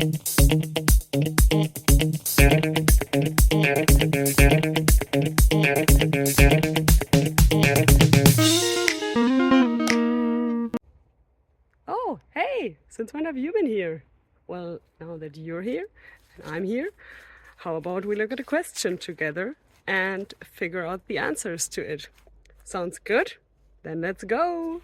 Oh, hey, since when have you been here? Well, now that you're here and I'm here, how about we look at a question together and figure out the answers to it? Sounds good? Then let's go!